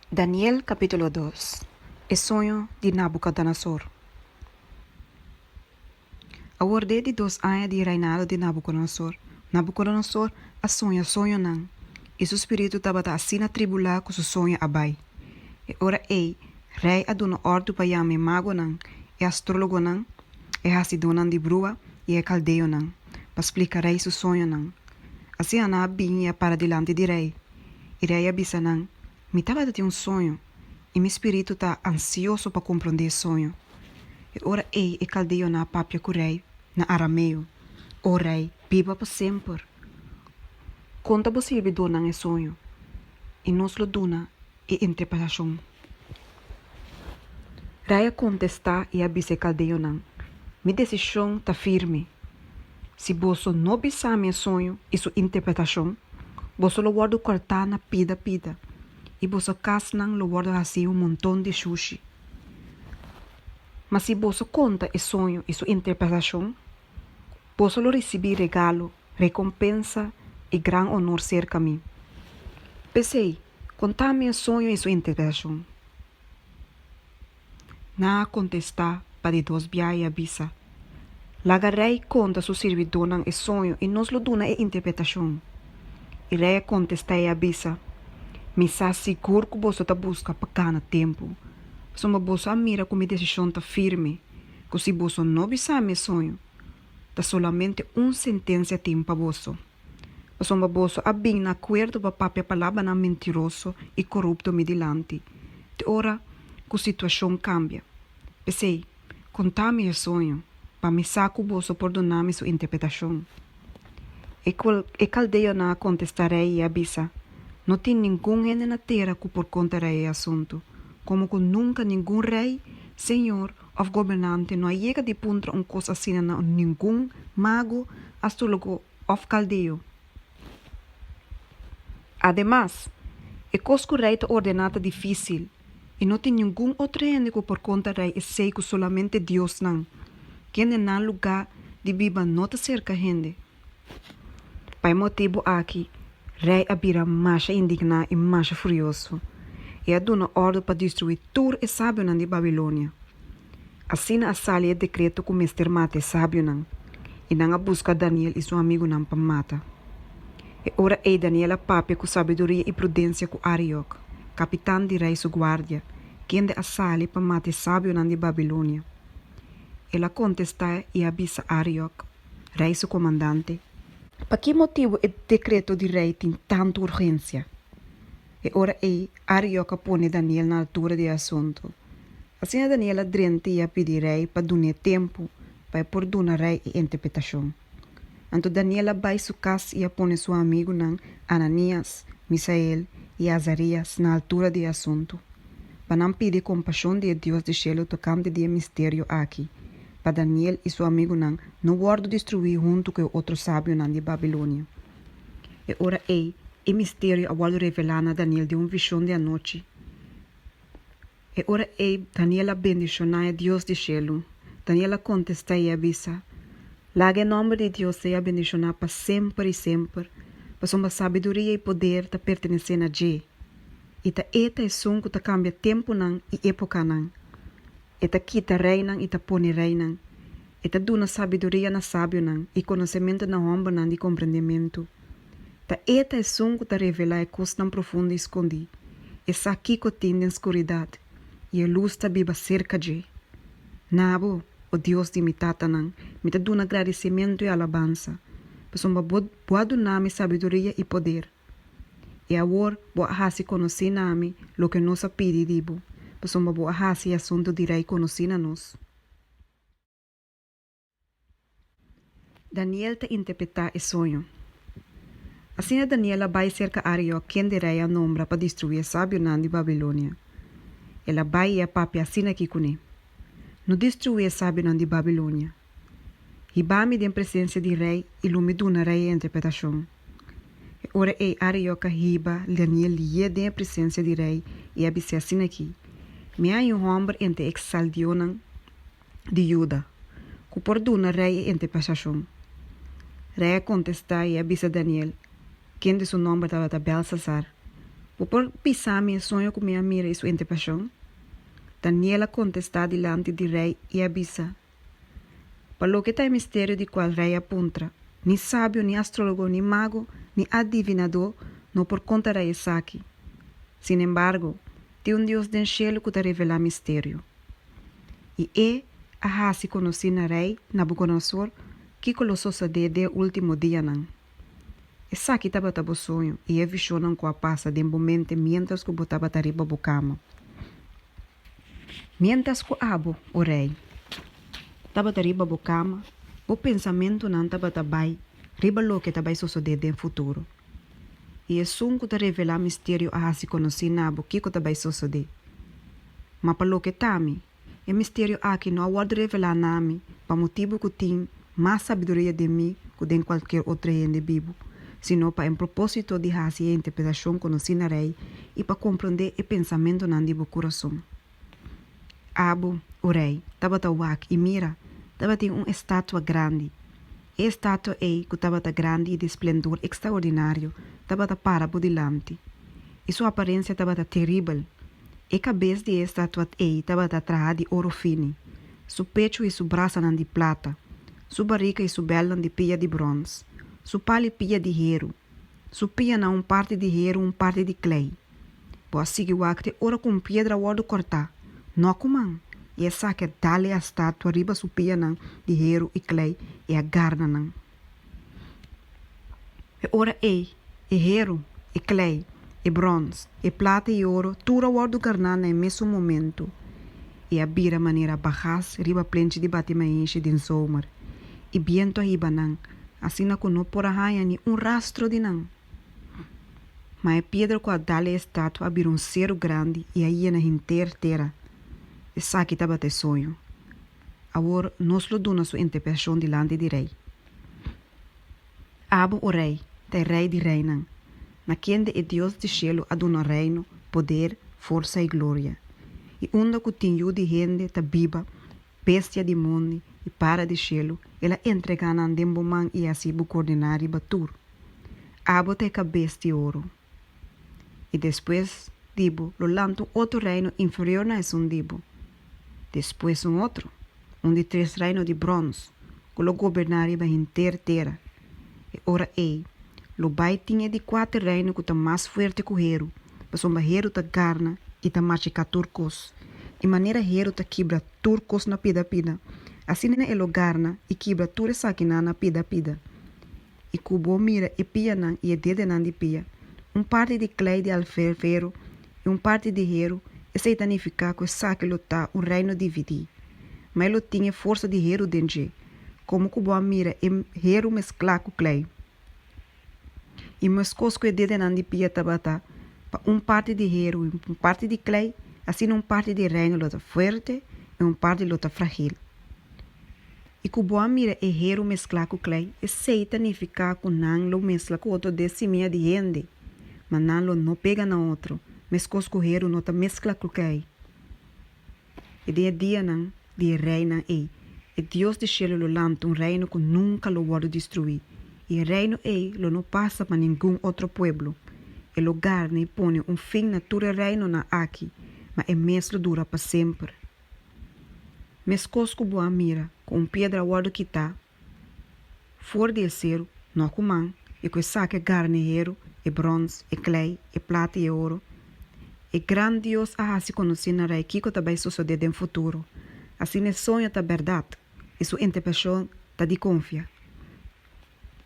Daniel capítulo 2. El sonho de Nabucodonosor. A ordem de 2 anos de reinado de Nabucodonosor. Nabucodonosor a sonho não. E seu espírito estava assim atribulado com seu sonho abai. E ora rei aduna ordem para chamar mago não, e astrólogo não, e hasidon não de brua, e e caldeo não, para explicar rei seu sonho não. Assim Ana vinha para diante de rei. E rei avisa não. Me estava de ter sonho, e meu espírito está ansioso para compreender o sonho. E ora e caldeo na papia com o rei, na arameu. O rei, viva para sempre. Conta possível donar o sonho, e nos lo dona e interpretação. Rei contesta e avisa caldeo não. Minha decisão está firme. Se você não bisa meu sonho e sua interpretação, você lo guarda cortar na pida. E você casnan lo guarda assim montão de sushi. Mas se você conta o sonho e sua interpretação, você lo receber regalo, recompensa e gran honor cerca mim. Pensei, contar meu sonho e sua interpretação. Na contestar para de dois biai avisa. Laga rei conta seu servidor o sonho e nos lo dona a interpretação. E rei contesta e avisa. Me sa seguro que você está busca para cada tempo. Só você mira como a decisão está firme. Que se você não bisa meu sonho, está solamente sentença tem para você. Só você a bem na acordo para papel palavra na mentiroso e corrupto me dilante. De hora que a situação cambia. Pensei, contar meu sonho, para me saco você por donar-me sua interpretação. E caldeo na contestarei e avisa. Não tem nenhum rei na terra que por conta do assunto, como que nunca nenhum rei, senhor ou governante não chega de ponto coisa assim a nenhum mago, astrólogo ou caldeo. Ademais, a coisa que o rei está ordenada difícil, e não tem nenhum outro rei que por conta do rei sei que solamente Deus não, que não lugar de viva não está cerca gente. Pai motivo aqui, rei abira mais indignado e mais furioso, e a dona ordem para destruir tudo o sábio de Babilônia. Assim a sala decreto que o mestre mate sábio não, e não busca Daniel e seu amigo não para matar. E ora Daniel a papi com sabedoria e prudência com Arioc, capitão de rei sua guarda, quem de a sala para matar sábio de Babilônia. Ela contesta e avisa Arioc, rei seu comandante. Para que motivo o decreto de rei tem tanta urgência? E ora Arioca põe Daniel na altura do assunto. Assim Daniel adrente e a pedir rei para dar tempo para perdonar rei e interpretação. Então Daniel vai sua casa e põe seu amigo Ananias, Misael e Azarias na altura do assunto. Para não pedir compaixão de Deus do céu tocante do mistério aqui. Para Daniel e seu amigo não guardo destruir junto com o outro sábio de Babilônia. E ora o mistério aguardo revelar a Daniel de uma visão de noite. E ora Daniel bendiciona a Deus do céu. Daniel contesta e avisa. Laga em nome de Deus seja bendicionado para sempre e sempre. Para sua sabedoria e poder ta pertenecendo a Deus. E ta eta é som que ta cambia tempo e época E ta quita rei e ta põe rei E ta duna sabedoria na sábio e conhecimento na homem de compreendimento. Ta eta é som que ta revela a coisa profunda e escondi. E sa aqui que tem na escuridade. E a luz ta viva cerca de. Nabo, o Deus de mitata me ta duna agradecimento e alabança. Pessoa boa donar-me sabedoria e poder. E agora, boa hasi conhecer nami lo que nos pedi dibo. Pessoa boa hasi assunto direi conhecer a nós. Daniel te interpretar o sonho. Assim Daniela vai cerca Arioc, quem direi a nombra para destruir o sábio de Babilônia. Ela vai a papi assim aqui com ele. Não destruir o sábio de Babilônia. Ribame de presença de rei e lumiduna rei a interpretação. Ora Arioc riba Daniel lia de presença de rei e abisse assim aqui. Me há homem entre exaldiona de Juda, que por duna rei a interpretação. Rei contesta e avisa Daniel, quem de seu nome estava Belsazar, Por pisar meu sonho com minha mira e sua interpretação, Daniela contesta diante do rei e avisa. Para lo que está mistério de qual rei apunta, ni sábio, ni astrólogo, ni mago, ni adivinador, não por conta rei aqui. Sin embargo, tem Deus do cielo que te revela mistério. E a se conheci na rei Nabucodonosor, que colocou de último dia não. Essa aqui estava tabo sonho e visão com a passa de momento mientras que botava riba bo cama. Mientras que abo, o rei, estava riba bo cama, o pensamento não estava tabai, riba lo que tabai suceder no futuro. E é som que te revela mistério a se conheci na abo que tabai suceder. Mas para lo que tami, é mistério aqui não pode revelar nami, para motivo que tem mais sabedoria de mim que de qualquer outro ende vivo, sino para propósito de fazer a interpretação conheci na rei e para compreender o pensamento não de coração. Abo, o rei, estava tawak e mira, estava tem uma estátua grande. A estátua que estava grande e de esplendor extraordinário, estava para por delante. E sua aparência estava terrível. A cabeça de estátua estava atrás de ouro fino. Su pecho e su braço eram de prata. Su barriga e su bela de pia de bronze. Su pali pia de hierro. Su pia na parte de hierro, parte de clay. Boa seguir ora com pedra o cortar. Não comam. E essa que dá-lhe a estátua riba su pia de hierro e clay e agarra não. E ora hierro e clay e bronze e plata e ouro tudo o do garnar no mesmo momento. E a bira maneira bajas riba plente de batimento de zomer. E viento riba não. Assim não não por arranha ni rastro de não. Mas a pedra com a dá-lhe a estátua abrir cero grande e aí na inteira terra. Essa aqui estava te sonho. Agora, nós lo damos sua interpretação diante do rei. Abo o rei, te rei de reina. Na quem é Deus do cielo aduna reino, poder, força e glória. E onde que tinha de gente ta biba, bestia de mundo e para de cielo, ela entrega na dembo man e assim bu coordenar e batur. Abo te cabeça de ouro. E depois, dibo, lo lanto outro reino inferior na um dibo. Depois outro, de 3 reinos de bronze, que lo governaria a inteira terra. E ora lo bai tinha de 4 reinos que está mais forte que o hero, mas o hero está garna e está machica turcos. E maneira hero está quebra turcos na pida. Assim na elo garna e quebra tudo essa aqui na pida. E cubo mira e pia nan e dede nan de pia. Parte de clay de alferfero e parte de hero. E se significa que saque lutar um reino dividir. Mas ele tinha força de hero dentro, como que boa mira e hero mesclar com clay. E meus cosco e dede não de pia tabata, para parte de hero e parte de clay, assim parte de reino luta forte e parte luta frágil. E que boa mira e hero mesclar com clay, e se significa que não lo mescla com outro decimia de gente, mas não lo não pega na outro. Mas coscorreiro não está mescla com quem. E dia não, de reina e Deus de cielo lo lanta reino que nunca lo pode destruir. E reino lo não passa para nenhum outro pueblo. E lugar ne põe fim na tua reino na aqui, mas é mesmo dura para sempre. Mas cosco boa mira, com pedra guardo que tá, fora de acero, não comam, e com saque garneiro, e bronze, e clay, e plata e ouro. E grande Deus a se conhecer na rei que também suceder no futuro. Assim é sonho da verdade. E sua interpretação está de confia.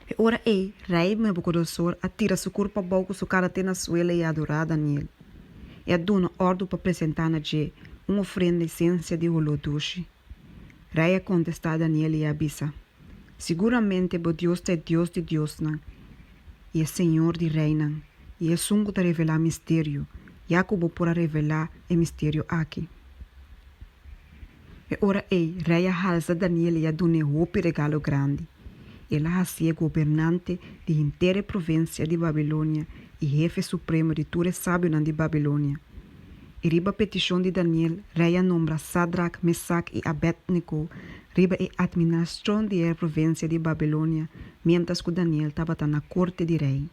E ora rei Nabucodonosor atira seu corpo a boca, sua cara na suela e adorar Daniel. E aduna ordem para apresentar na G uma ofrenda essência de holoduche. Rei contesta a Daniel e avisa. Seguramente o Deus é Deus de Deus não. E é Senhor de reina. E é sungo de revelar mistério. Jacobo para revelar o mistério aqui. E ora rei halsa Daniel e adune roupa regalo grande. Ela é governante de inteira província de Babilônia e jefe supremo de todos os sábios de Babilônia. E riba petição de Daniel, rei nombra Sadrach, Mesac e Abednego, riba a administração da província de Babilônia, mientras que Daniel estava na corte de rei.